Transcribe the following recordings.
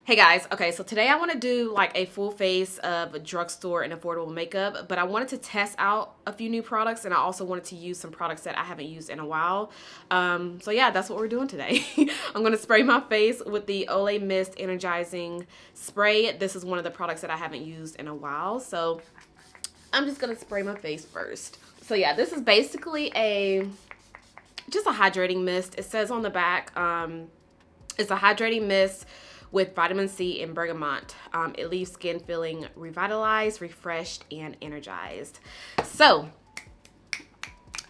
Hey guys, okay, so today I want to do like a full face of drugstore and affordable makeup, but I wanted to test out a few new products, and I also wanted to use some products that I haven't used in a while. So yeah, that's what we're doing today. I'm going to spray my face with the Olay Mist Energizing Spray. This is one of the products that I haven't used in a while, so I'm just going to spray my face first. So yeah, this is basically just a hydrating mist. It says on the back, it's a hydrating mist with vitamin C and bergamot. It leaves skin feeling revitalized, refreshed, and energized. So,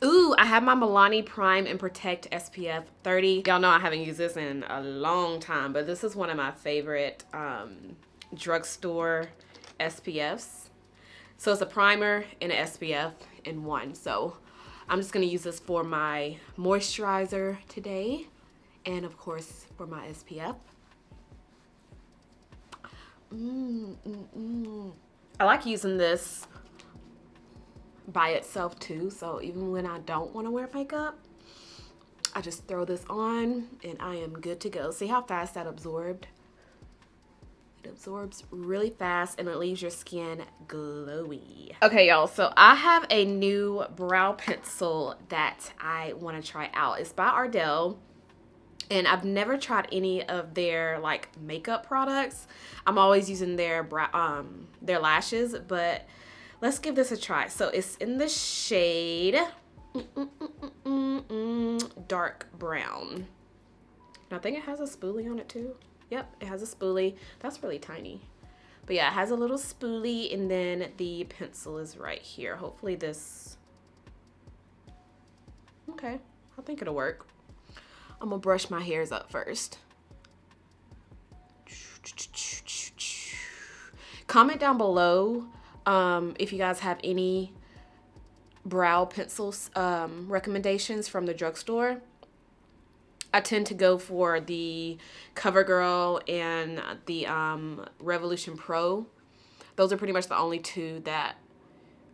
I have my Milani Prime and Protect SPF 30. Y'all know I haven't used this in a long time, but this is one of my favorite drugstore SPFs. So it's a primer and an SPF in one. So I'm just gonna use this for my moisturizer today, and of course for my SPF. I like using this by itself too, so even when I don't want to wear makeup, I just throw this on and I am good to go. See how fast that absorbed? It absorbs really fast and it leaves your skin glowy. Okay, y'all, so I have a new brow pencil that I want to try out. It's by Ardell. And I've never tried any of their like makeup products. I'm always using their lashes, but let's give this a try. So it's in the shade dark brown. And I think it has a spoolie on it too. Yep, it has a spoolie. That's really tiny. But yeah, it has a little spoolie, and then the pencil is right here. Hopefully this, okay, I think it'll work. I'm gonna brush my hairs up first. Comment down below if you guys have any brow pencils recommendations from the drugstore. I tend to go for the Covergirl and the Revolution Pro. Those are pretty much the only two that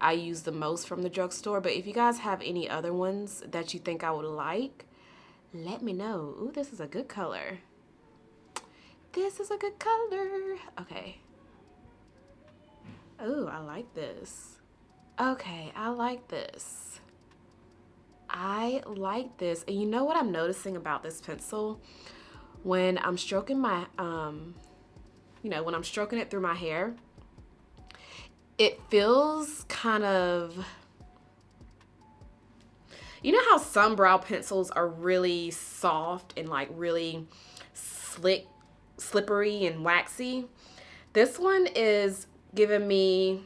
I use the most from the drugstore. But if you guys have any other ones that you think I would like, let me know. Ooh, this is a good color. This is a good color. Okay. Ooh, I like this. Okay, I like this. I like this. And you know what I'm noticing about this pencil? When I'm stroking my, when I'm stroking it through my hair, it feels kind of, you know how some brow pencils are really soft and like really slippery and waxy? This one is giving me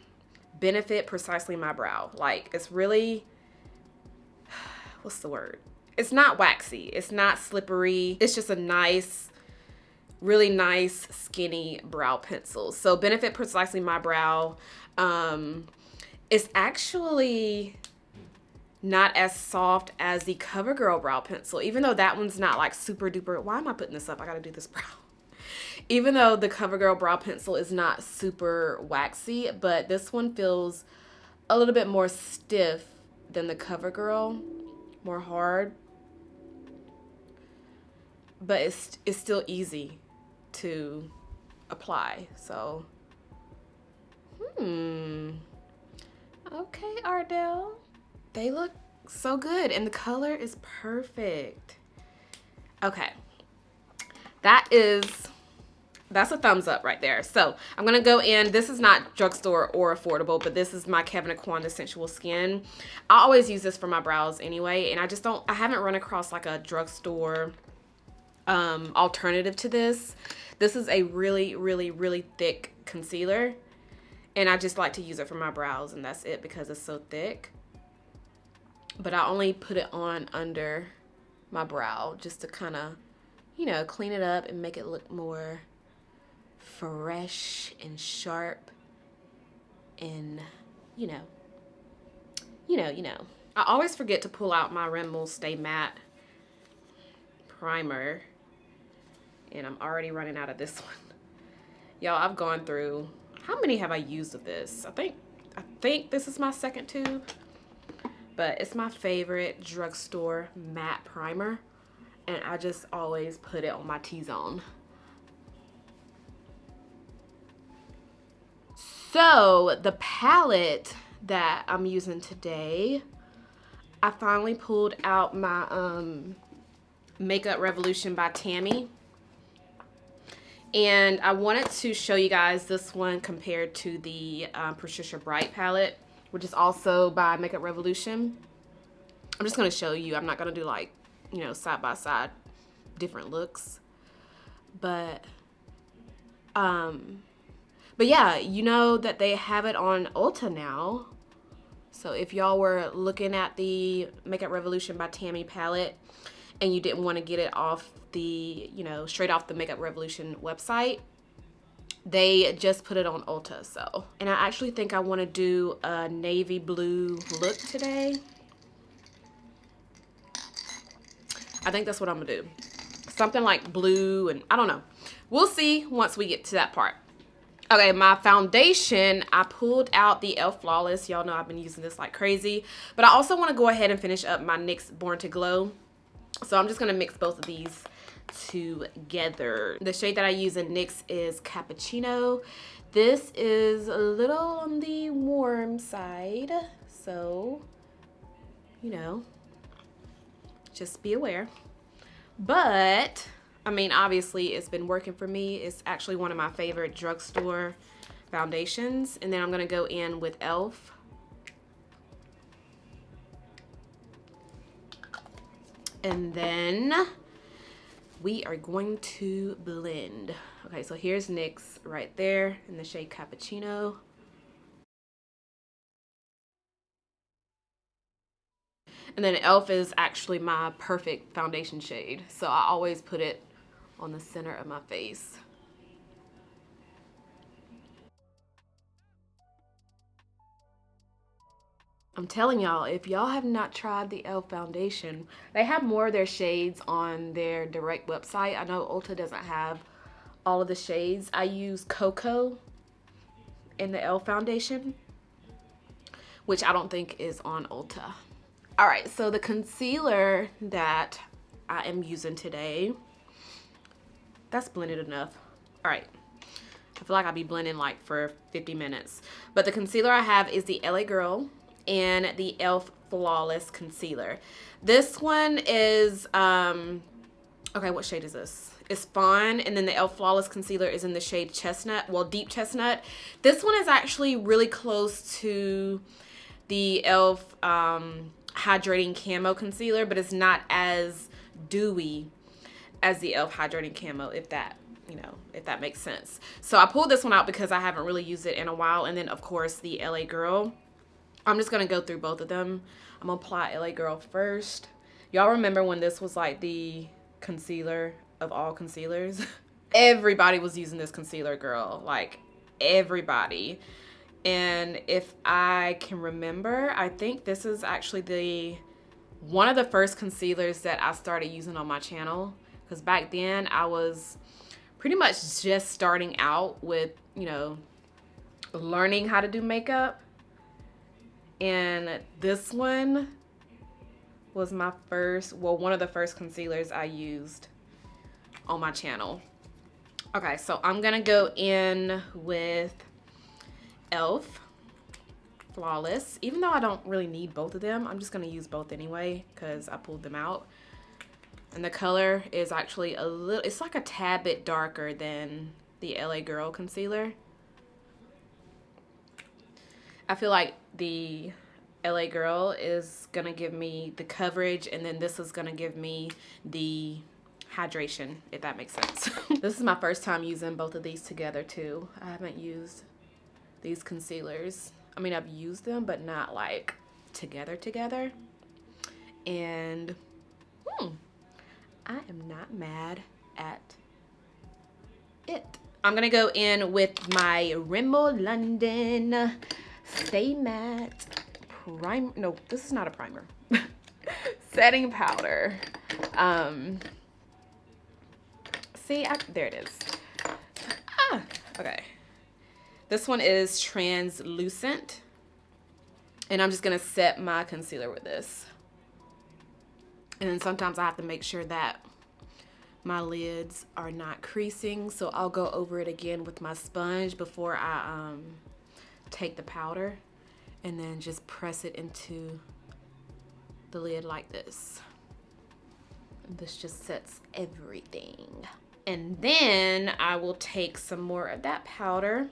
Benefit Precisely My Brow. Like, it's really, what's the word? It's not waxy. It's not slippery. It's just a nice, really nice skinny brow pencil. So Benefit Precisely My Brow. It's actually not as soft as the Covergirl brow pencil, even though that one's not like super duper. Why am I putting this up? I gotta do this brow. Even though the Covergirl brow pencil is not super waxy, but this one feels a little bit more stiff than the Covergirl, more hard. But it's still easy to apply. So, okay, Ardell. They look so good, and the color is perfect. Okay, that's a thumbs up right there. So I'm gonna go in. This is not drugstore or affordable, but this is my Kevyn Aucoin Sensual Skin. I always use this for my brows anyway, and I haven't run across like a drugstore alternative to this. This is a really, really, really thick concealer, and I just like to use it for my brows, and that's it because it's so thick. But I only put it on under my brow just to kind of, clean it up and make it look more fresh and sharp and, I always forget to pull out my Rimmel Stay Matte primer, and I'm already running out of this one. Y'all, I've gone through, how many have I used of this? I think this is my second tube. But it's my favorite drugstore matte primer, and I just always put it on my T-zone. So the palette that I'm using today, I finally pulled out my Makeup Revolution by Tammi. And I wanted to show you guys this one compared to the Patricia Bright palette, which is also by Makeup Revolution. I'm just going to show you. I'm not going to do like, you know, side by side different looks. But yeah, you know that they have it on Ulta now. So if y'all were looking at the Makeup Revolution by Tammi palette and you didn't want to get it off the, you know, straight off the Makeup Revolution website, they just put it on Ulta. So, and I actually think I want to do a navy blue look today. I think that's what I'm gonna do. Something like blue, and I don't know. We'll see once we get to that part. Okay, my foundation, I pulled out the e.l.f. Flawless. Y'all know I've been using this like crazy. But I also want to go ahead and finish up my NYX Born to Glow. So I'm just going to mix both of these together. The shade that I use in NYX is Cappuccino. This is a little on the warm side. So, you know, just be aware. But I mean, obviously it's been working for me. It's actually one of my favorite drugstore foundations. And then I'm gonna go in with e.l.f. And then we are going to blend. Okay, so here's NYX right there in the shade Cappuccino. And then e.l.f. is actually my perfect foundation shade. So I always put it on the center of my face. I'm telling y'all, if y'all have not tried the e.l.f. foundation, they have more of their shades on their direct website. I know Ulta doesn't have all of the shades. I use Coco in the e.l.f. foundation, which I don't think is on Ulta. All right, so the concealer that I am using today, that's blended enough. All right, I feel like I'll be blending like for 50 minutes. But the concealer I have is the LA Girl and the e.l.f. Flawless Concealer. This one is, okay, what shade is this? It's Fawn, and then the e.l.f. Flawless Concealer is in the shade Chestnut, well, Deep Chestnut. This one is actually really close to the e.l.f. Hydrating Camo Concealer, but it's not as dewy as the e.l.f. Hydrating Camo, if that, you know, if that makes sense. So I pulled this one out because I haven't really used it in a while. And then of course the LA Girl. I'm just gonna go through both of them. I'm gonna apply LA Girl first. Y'all remember when this was like the concealer of all concealers? Everybody was using this concealer, girl, like everybody. And if I can remember, I think this is actually one of the first concealers that I started using on my channel. Because back then I was pretty much just starting out with, you know, learning how to do makeup. And this one was my first, well, one of the first concealers I used on my channel. Okay, so I'm gonna go in with e.l.f. Flawless. Even though I don't really need both of them, I'm just gonna use both anyway because I pulled them out. And the color is actually a little, it's like a tad bit darker than the LA Girl concealer. I feel like the LA Girl is gonna give me the coverage, and then this is gonna give me the hydration, if that makes sense. This is my first time using both of these together too. I haven't used these concealers. I mean, I've used them, but not like together. And I am not mad at it. I'm gonna go in with my Rimmel London Stay Matte Prime. No, this is not a primer. Setting powder. See, there it is. Okay. This one is translucent, and I'm just gonna set my concealer with this. And then sometimes I have to make sure that my lids are not creasing, so I'll go over it again with my sponge before I take the powder and then just press it into the lid like this. And this just sets everything. And then I will take some more of that powder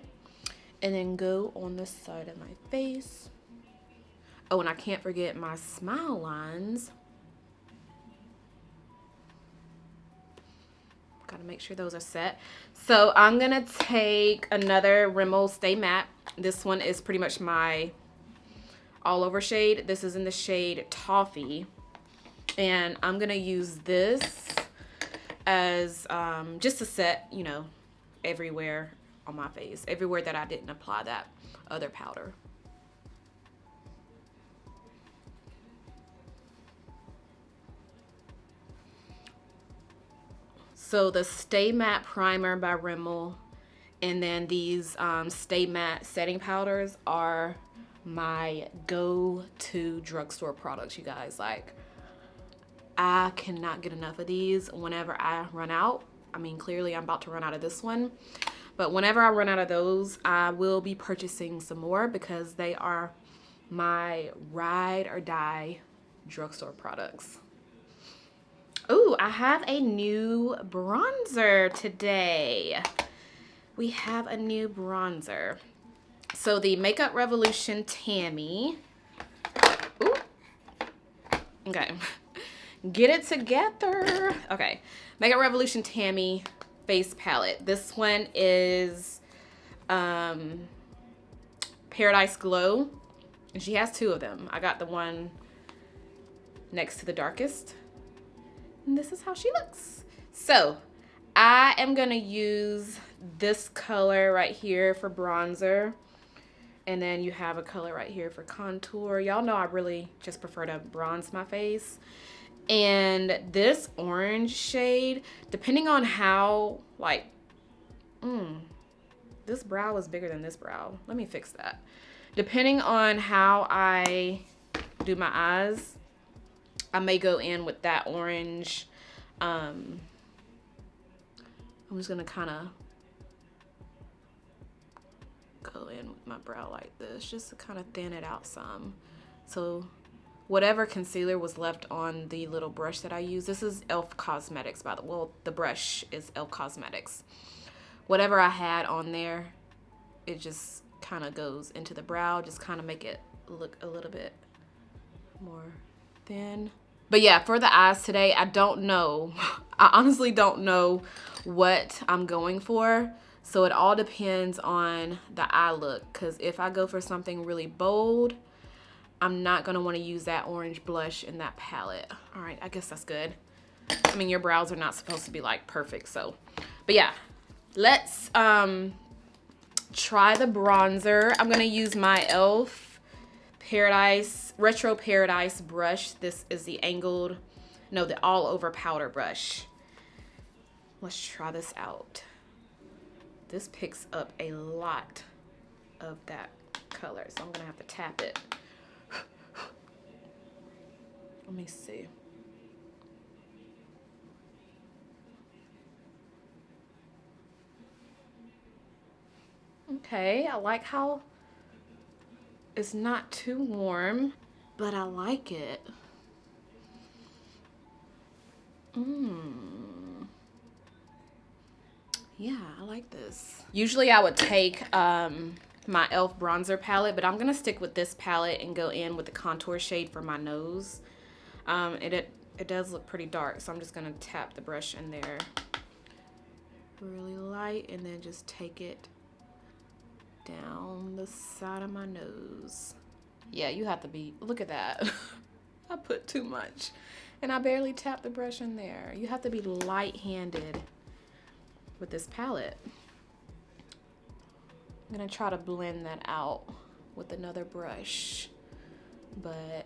and then go on the side of my face. Oh, and I can't forget my smile lines. Gotta make sure those are set. So I'm gonna take another Rimmel Stay Matte. This one is pretty much my all over shade. This is in the shade Toffee. And I'm gonna use this as just to set, you know, everywhere on my face, everywhere that I didn't apply that other powder. So the Stay Matte Primer by Rimmel and then these Stay Matte setting powders are my go-to drugstore products, you guys. Like, I cannot get enough of these whenever I run out. I mean, clearly I'm about to run out of this one, but whenever I run out of those, I will be purchasing some more because they are my ride or die drugstore products. Ooh, I have a new bronzer today. We have a new bronzer. So the Makeup Revolution Tammi. Ooh. Okay. Get it together. Okay. Makeup Revolution Tammi face palette. This one is Paradise Glow. And she has two of them. I got the one next to the darkest. And this is how she looks. So I am gonna use this color right here for bronzer. And then you have a color right here for contour. Y'all know I really just prefer to bronze my face. And this orange shade, depending on how, like, this brow is bigger than this brow. Let me fix that. Depending on how I do my eyes, I may go in with that orange. I'm just gonna kind of go in with my brow like this, just to kind of thin it out some. So whatever concealer was left on the little brush that I use, this is e.l.f. Cosmetics, by the way. Well, the brush is e.l.f. Cosmetics. Whatever I had on there, it just kind of goes into the brow, just kind of make it look a little bit more thin. But yeah, for the eyes today, I don't know. I honestly don't know what I'm going for. So it all depends on the eye look. Because if I go for something really bold, I'm not going to want to use that orange blush in that palette. All right, I guess that's good. I mean, your brows are not supposed to be like perfect. So, but yeah, let's try the bronzer. I'm going to use my e.l.f. Retro Paradise brush. This is the angled, no, the all over powder brush. Let's try this out. This picks up a lot of that color, so I'm gonna have to tap it. Let me see. Okay, I like how it's not too warm, but I like it. Yeah, I like this. Usually I would take my e.l.f. bronzer palette, but I'm gonna stick with this palette and go in with the contour shade for my nose. It does look pretty dark, so I'm just gonna tap the brush in there really light and then just take it down the side of my nose. Yeah, you have to be, look at that. I put too much and I barely tapped the brush in there. You have to be light-handed with this palette. I'm gonna try to blend that out with another brush, but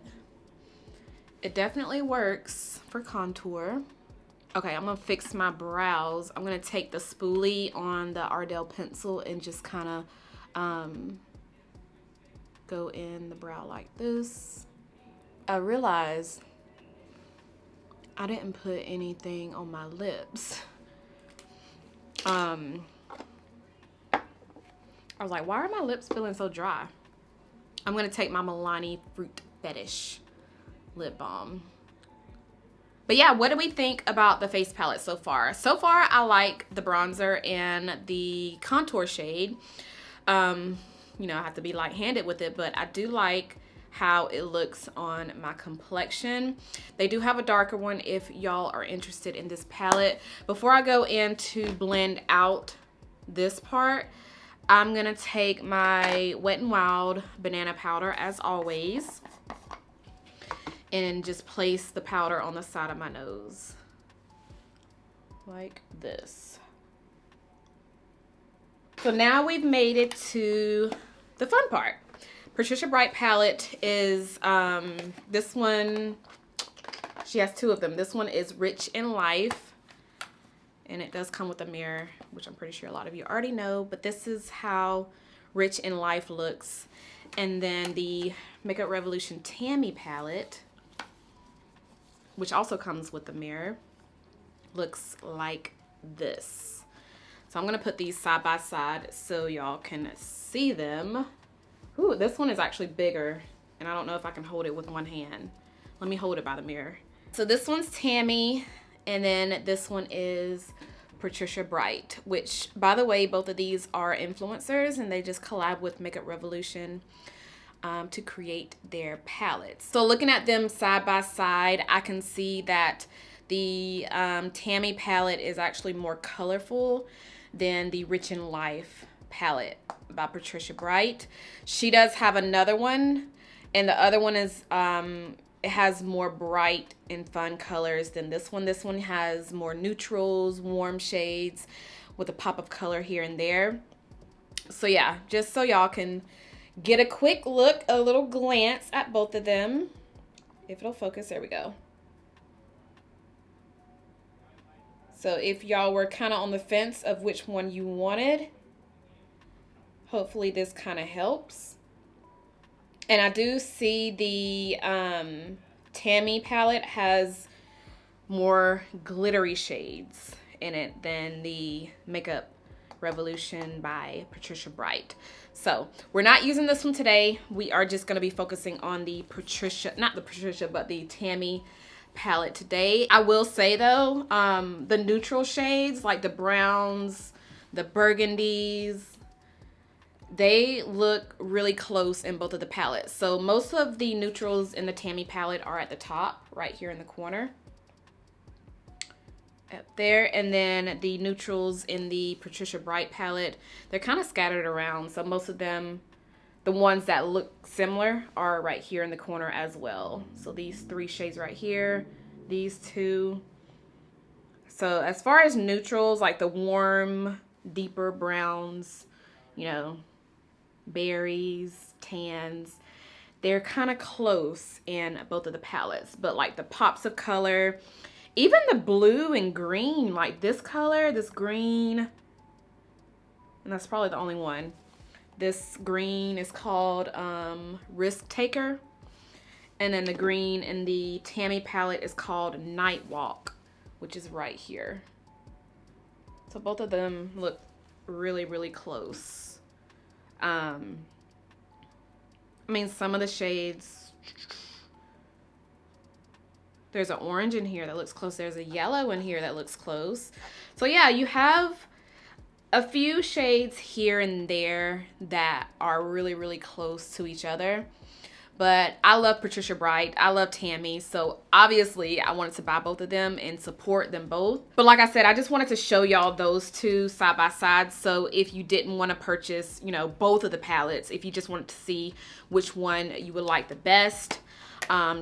it definitely works for contour. Okay, I'm gonna fix my brows. I'm gonna take the spoolie on the Ardell pencil and just kind of go in the brow like this. I realized I didn't put anything on my lips. I was like, why are my lips feeling so dry? I'm gonna take my Milani Fruit Fetish lip balm. But yeah, what do we think about the face palette so far? So far, I like the bronzer and the contour shade. You know, I have to be light-handed with it, but I do like how it looks on my complexion. They do have a darker one if y'all are interested in this palette. Before I go in to blend out this part, I'm gonna take my Wet n Wild banana powder as always and just place the powder on the side of my nose like this. So now we've made it to the fun part. Patricia Bright palette is this one. She has two of them. This one is Rich in Life, and it does come with a mirror, which I'm pretty sure a lot of you already know, but this is how Rich in Life looks. And then the Makeup Revolution Tammi palette, which also comes with a mirror, looks like this. So I'm gonna put these side by side so y'all can see them. Ooh, this one is actually bigger, and I don't know if I can hold it with one hand. Let me hold it by the mirror. So this one's Tammi, and then this one is Patricia Bright, which, by the way, both of these are influencers, and they just collab with Makeup Revolution to create their palettes. So looking at them side by side, I can see that the Tammi palette is actually more colorful than the Rich in Life palette by Patricia Bright. She does have another one, and the other one is it has more bright and fun colors than this one. This one has more neutrals, warm shades with a pop of color here and there. So yeah, just so y'all can get a quick look, a little glance at both of them. If it'll focus, there we go. So if y'all were kind of on the fence of which one you wanted, hopefully this kind of helps. And I do see the Tammi palette has more glittery shades in it than the Makeup Revolution by Patricia Bright. So we're not using this one today. We are just going to be focusing on the the Tammi palette today. I will say though, the neutral shades like the browns, the burgundies, they look really close in both of the palettes. So most of the neutrals in the Tammi palette are at the top, right here in the corner. Up there. And then the neutrals in the Patricia Bright palette, they're kind of scattered around. So most of them, the ones that look similar, are right here in the corner as well. So these three shades right here, these two. So as far as neutrals, like the warm, deeper browns, you know, berries, tans, they're kind of close in both of the palettes. But like the pops of color, even the blue and green, like this color, this green, and that's probably the only one. This green is called Risk Taker. And then the green in the Tammi palette is called Night Walk, which is right here. So both of them look really, really close. I mean, some of the shades, there's an orange in here that looks close. There's a yellow in here that looks close. So yeah, you have a few shades here and there that are really, really close to each other. But I love Patricia Bright. I love Tammi. So obviously I wanted to buy both of them and support them both. But like I said, I just wanted to show y'all those two side by side. So if you didn't want to purchase, you know, both of the palettes, if you just wanted to see which one you would like the best,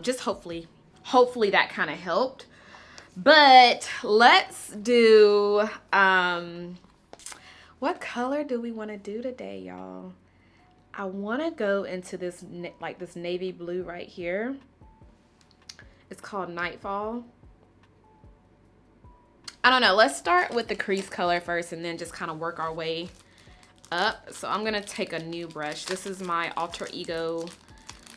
just hopefully that kind of helped. But let's do, what color do we want to do today, y'all? I want to go into this, like this navy blue right here. It's called Nightfall. I don't know. Let's start with the crease color first and then just kind of work our way up. So I'm going to take a new brush. This is my Alter Ego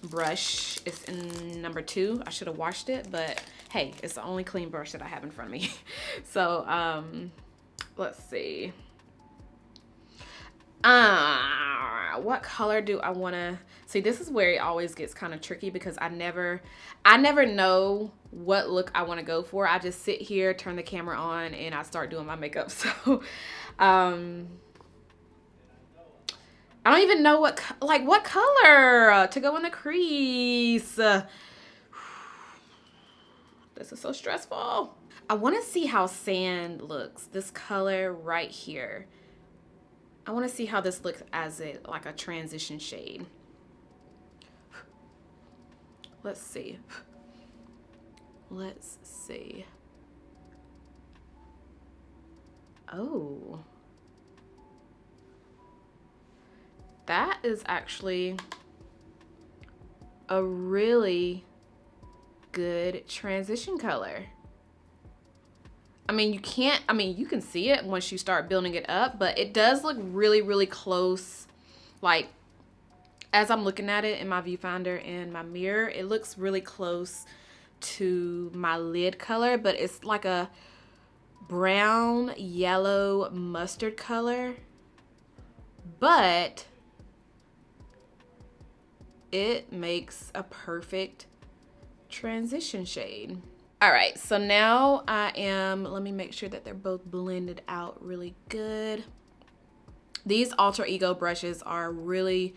brush. It's in number 2. I should have washed it, but hey, it's the only clean brush that I have in front of me. So let's see. what color do I want to see? This is where it always gets kind of tricky because I never know what look I want to go for. I just sit here, turn the camera on, and I start doing my makeup. So I don't even know what color to go in the crease. This is so stressful. I want to see how sand looks. This color right here. I want to see how this looks as like a transition shade. Let's see. Let's see. Oh. That is actually a really good transition color. I mean, you can see it once you start building it up, but it does look really, really close. Like, as I'm looking at it in my viewfinder and my mirror, it looks really close to my lid color, but it's like a brown, yellow, mustard color. But it makes a perfect transition shade. All right, so now let me make sure that they're both blended out really good. These Alter Ego brushes are really,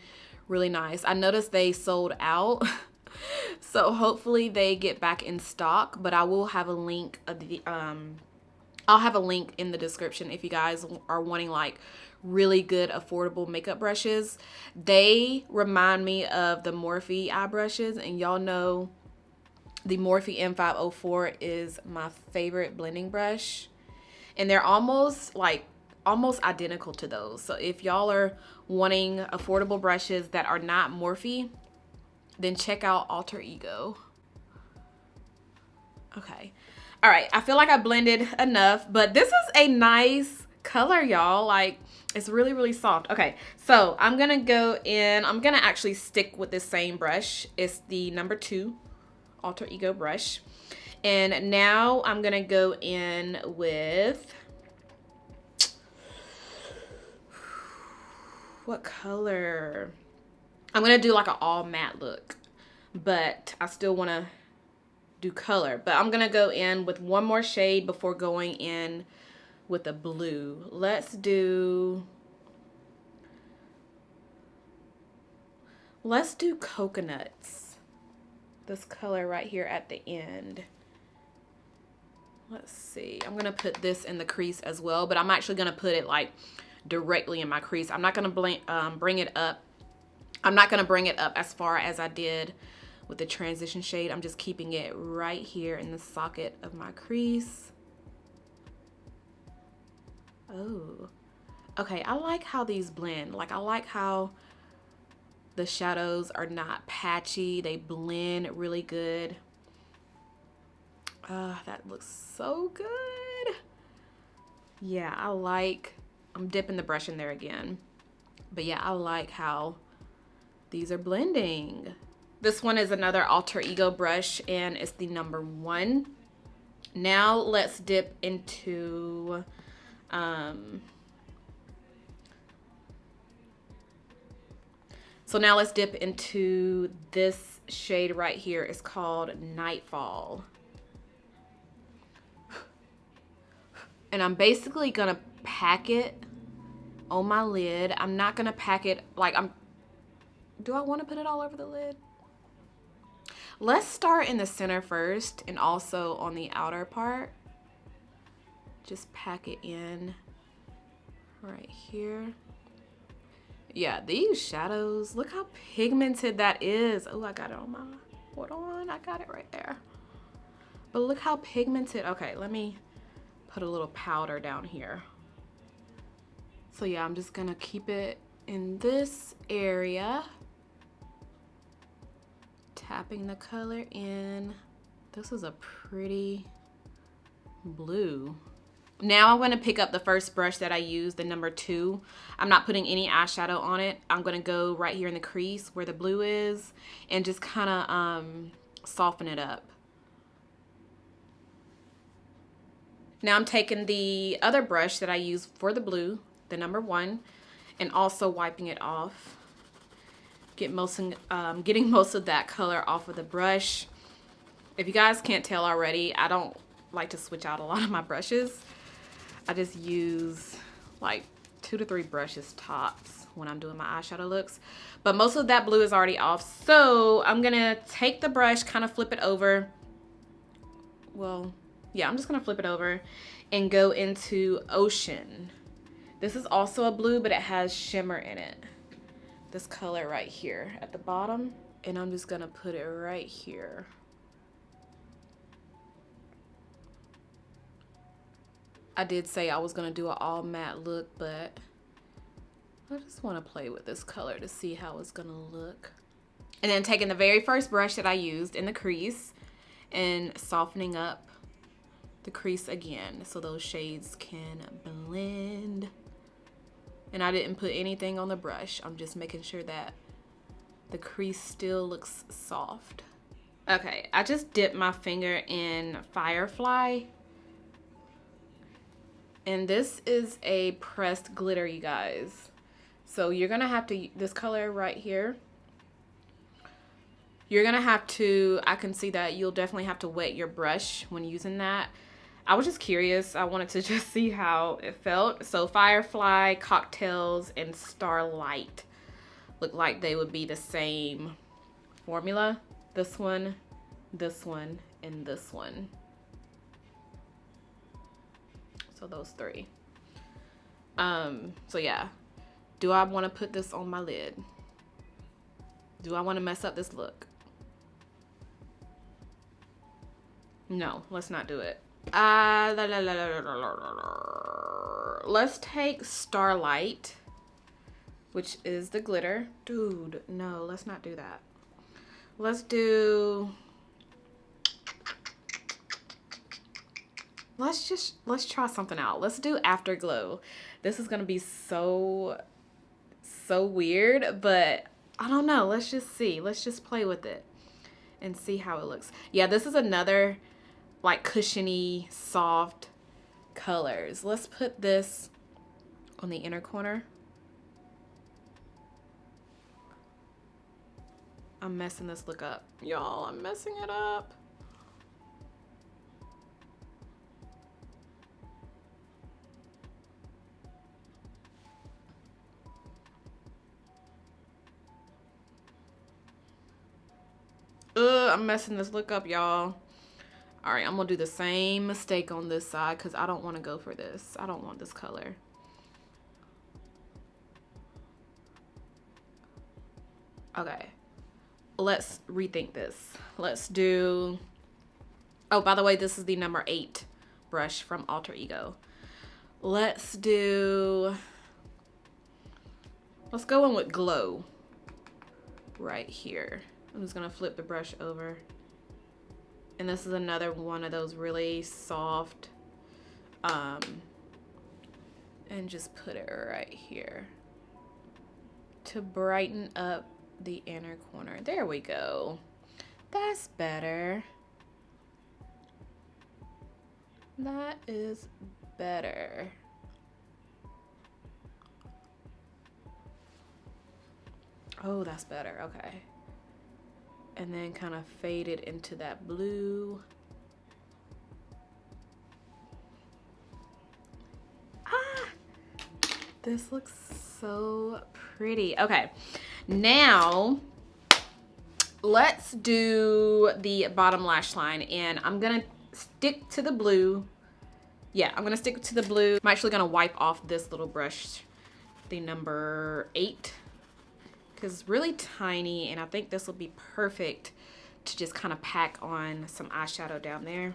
really nice. I noticed they sold out, so hopefully they get back in stock, but I will have a link of the, I'll have a link in the description if you guys are wanting like really good affordable makeup brushes. They remind me of the Morphe eye brushes, and y'all know the Morphe M504 is my favorite blending brush, and they're almost identical to those. So if y'all are wanting affordable brushes that are not Morphe, then check out Alter Ego. Okay. All right, I feel like I blended enough, but this is a nice color, y'all. Like, it's really, really soft. Okay, so I'm gonna go in, I'm gonna actually stick with this same brush. It's the number 2 Alter Ego brush. And now I'm gonna go in with, what color? I'm gonna do like an all matte look, but I still wanna do color. But I'm gonna go in with one more shade before going in with a blue. Let's do Coconuts. This color right here at the end. Let's see. I'm gonna put this in the crease as well, but I'm actually gonna put it like directly in my crease. I'm not gonna bring it up. I'm not gonna bring it up as far as I did with the transition shade. I'm just keeping it right here in the socket of my crease. Oh, okay. I like how these blend. Like, I like how the shadows are not patchy. They blend really good. That looks so good. Yeah, I'm dipping the brush in there again. But yeah, I like how these are blending. This one is another Alter Ego brush, and it's the number 1. Now let's dip into so now let's dip into this shade right here. It's called Nightfall. And I'm basically gonna pack it on my lid. I'm not gonna pack it like do I wanna put it all over the lid? Let's start in the center first and also on the outer part. Just pack it in right here. Yeah, these shadows, look how pigmented that is. Oh, I got it on my, hold on, I got it right there. But look how pigmented. Okay, let me put a little powder down here. So yeah, I'm just gonna keep it in this area. Tapping the color in. This is a pretty blue. Now I'm going to pick up the first brush that I used, the number 2. I'm not putting any eyeshadow on it. I'm going to go right here in the crease where the blue is and just kind of soften it up. Now I'm taking the other brush that I used for the blue, the number 1, and also wiping it off. getting most of that color off of the brush. If you guys can't tell already, I don't like to switch out a lot of my brushes. I just use like 2 to 3 brushes tops when I'm doing my eyeshadow looks. But most of that blue is already off. So I'm gonna take the brush, kind of flip it over. Well, yeah, I'm just gonna flip it over and go into Ocean. This is also a blue, but it has shimmer in it. This color right here at the bottom. And I'm just gonna put it right here. I did say I was gonna do an all matte look, but I just wanna play with this color to see how it's gonna look. And then taking the very first brush that I used in the crease and softening up the crease again so those shades can blend. And I didn't put anything on the brush. I'm just making sure that the crease still looks soft. Okay, I just dipped my finger in Firefly. And this is a pressed glitter, you guys. So you're gonna have to, this color right here, you're gonna have to, I can see that you'll definitely have to wet your brush when using that. I was just curious. I wanted to just see how it felt. So Firefly, Cocktails, and Starlight look like they would be the same formula. This one, and this one. So those 3. So yeah, do I want to put this on my lid? Do I want to mess up this look? No, let's not do it. Let's take Starlight, which is the glitter. Dude, no, let's not do that. Let's try something out. Let's do Afterglow. This is gonna be so weird, but I don't know. Let's just see. Let's just play with it and see how it looks. Yeah, this is another like cushiony, soft colors. Let's put this on the inner corner. I'm messing this look up. Y'all, I'm messing it up. I'm messing this look up, y'all. All right, I'm gonna do the same mistake on this side because I don't want to go for this. I don't want this color. Okay, let's rethink this. Let's do, oh, by the way, this is the number 8 brush from Alter Ego. Let's go in with Glow right here. I'm just gonna flip the brush over. And this is another one of those really soft, and just put it right here to brighten up the inner corner. There we go. That's better. That is better. Oh, that's better. Okay. And then kind of fade it into that blue. Ah, this looks so pretty. Okay, now let's do the bottom lash line, and I'm gonna stick to the blue. Yeah, I'm gonna stick to the blue. I'm actually gonna wipe off this little brush, the number 8. Because it's really tiny, and I think this will be perfect to just kind of pack on some eyeshadow down there.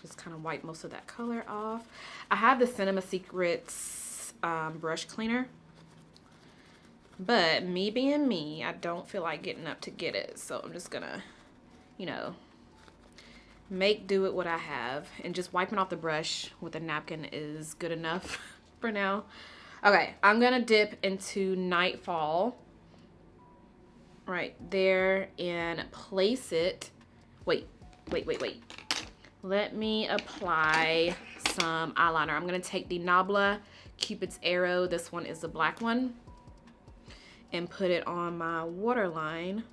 Just kind of wipe most of that color off. I have the Cinema Secrets brush cleaner, but me being me, I don't feel like getting up to get it. So I'm just gonna, you know, make do with what I have, and just wiping off the brush with a napkin is good enough for now. Okay, I'm gonna dip into Nightfall right there and place it. Wait. Let me apply some eyeliner. I'm gonna take the NABLA Cupid's Arrow. This one is the black one. and put it on my waterline.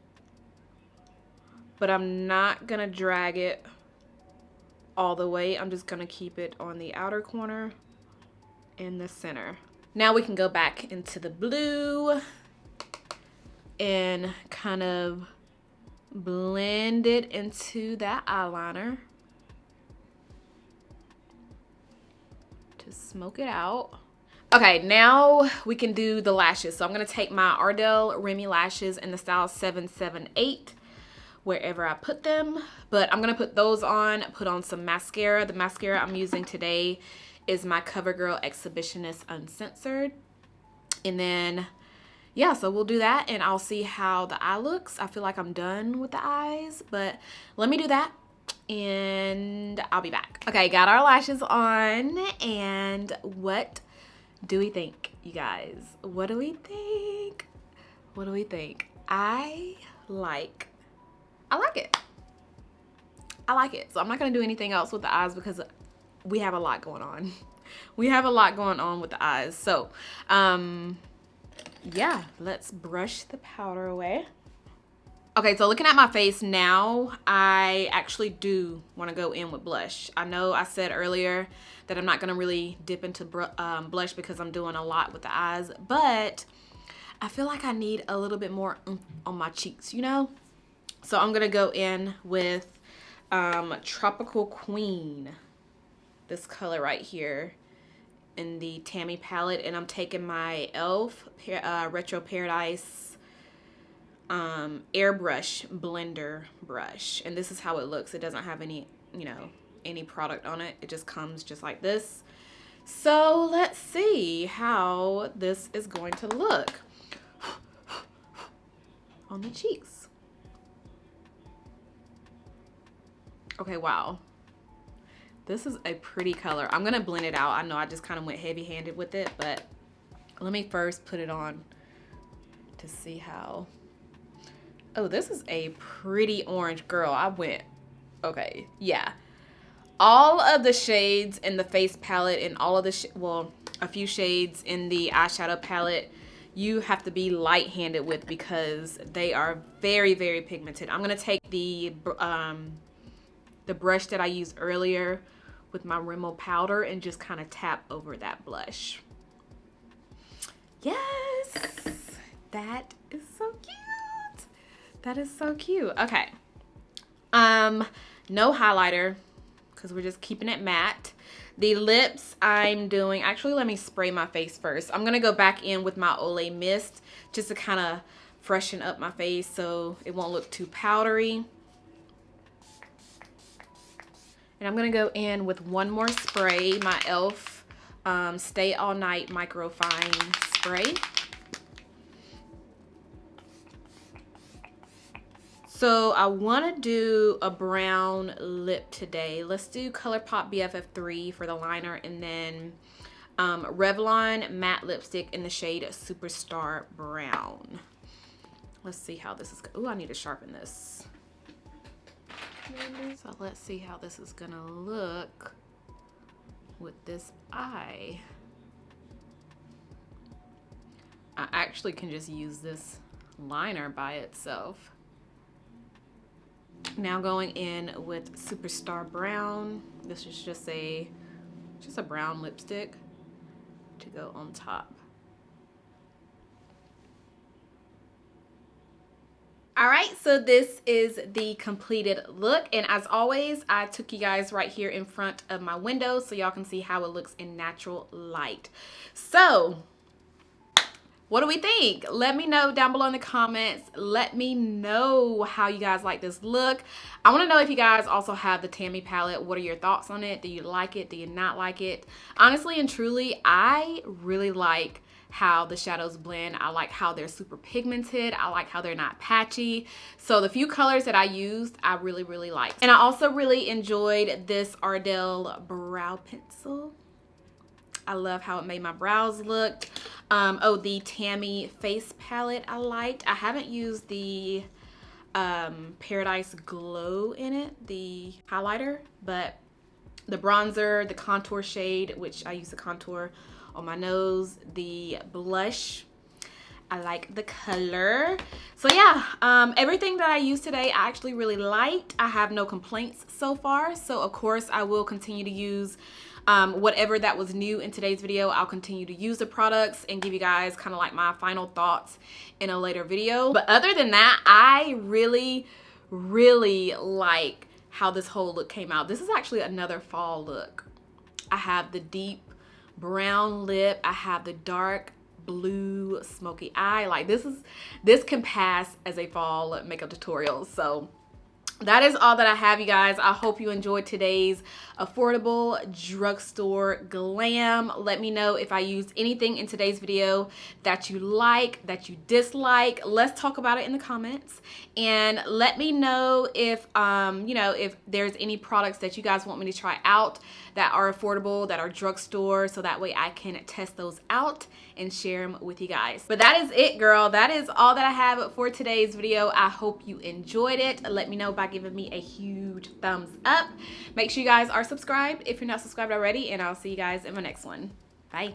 But I'm not gonna drag it all the way. I'm just gonna keep it on the outer corner in the center. Now we can go back into the blue and kind of blend it into that eyeliner to smoke it out. Okay, now we can do the lashes. So I'm gonna take my Ardell Remy lashes in the style 778 wherever I put them, but I'm gonna put those on, put on some mascara. The mascara I'm using today is my Covergirl Exhibitionist Uncensored. And then, yeah, so we'll do that and I'll see how the eye looks. I feel like I'm done with the eyes, but let me do that and I'll be back. Okay, got our lashes on, and what do we think, you guys? What do we think? What do we think? I like it. I like it. So I'm not gonna do anything else with the eyes because we have a lot going on. We have a lot going on with the eyes. So, yeah, let's brush the powder away. Okay, so looking at my face now, I actually do want to go in with blush. I know I said earlier that I'm not going to really dip into blush because I'm doing a lot with the eyes, but I feel like I need a little bit more on my cheeks, you know? So I'm going to go in with Tropical Queen, this color right here in the Tammi palette, and I'm taking my e.l.f. Retro Paradise airbrush blender brush, and this is how it looks. It doesn't have any, you know, any product on it. It just comes just like this. So let's see how this is going to look on the cheeks. Okay, wow, this is a pretty color. I'm gonna blend it out. I know I just kind of went heavy-handed with it, but let me first put it on to see how. Oh, this is a pretty orange, girl. I went, okay, yeah. All of the shades in the face palette and all of the, well, a few shades in the eyeshadow palette, you have to be light-handed with because they are very, very pigmented. I'm gonna take the brush that I used earlier with my Rimmel powder and just kind of tap over that blush. Yes, that is so cute. That is so cute. Okay. No highlighter because we're just keeping it matte. The lips I'm doing, actually let me spray my face first. I'm gonna go back in with my Olay mist just to kind of freshen up my face so it won't look too powdery. And I'm gonna go in with one more spray, my e.l.f. Stay All Night Micro Fine Spray. So I want to do a brown lip today. Let's do Colourpop BFF3 for the liner, and then Revlon matte lipstick in the shade Superstar Brown. Let's see how this is. Oh, I need to sharpen this. So let's see how this is gonna look with this eye. I actually can just use this liner by itself. Now going in with Superstar Brown. This is just a brown lipstick to go on top. All right, so this is the completed look, and as always, I took you guys right here in front of my window so y'all can see how it looks in natural light. So what do we think? Let me know down below in the comments. Let me know how you guys like this look. I want to know if you guys also have the Tammi palette. What are your thoughts on it? Do you like it? Do you not like it? Honestly and truly, I really like how the shadows blend. I like how they're super pigmented. I like how they're not patchy. So the few colors that I used, I really, really liked. And I also really enjoyed this Ardell brow pencil. I love how it made my brows look. Oh, the Tammi face palette I liked. I haven't used the Paradise Glow in it, the highlighter, but the bronzer, the contour shade, which I use the contour on my nose, the blush, I like the color. So yeah, everything that I used today I actually really liked. I have no complaints so far. So of course I will continue to use whatever that was new in today's video. I'll continue to use the products and give you guys kind of like my final thoughts in a later video. But other than that, I really like how this whole look came out. This is actually another fall look. I have the deep brown lip. I have the dark blue smoky eye. Like this can pass as a fall makeup tutorial. So that is all that I have, you guys. I hope you enjoyed today's affordable drugstore glam. Let me know if I used anything in today's video that you like, that you dislike. Let's talk about it in the comments. And let me know if you know, if there's any products that you guys want me to try out that are affordable, that are drugstore, so that way I can test those out and share them with you guys. But that is it, girl. That is all that I have for today's video. I hope you enjoyed it. Let me know by giving me a huge thumbs up. Make sure you guys are subscribed if you're not subscribed already, and I'll see you guys in my next one. Bye.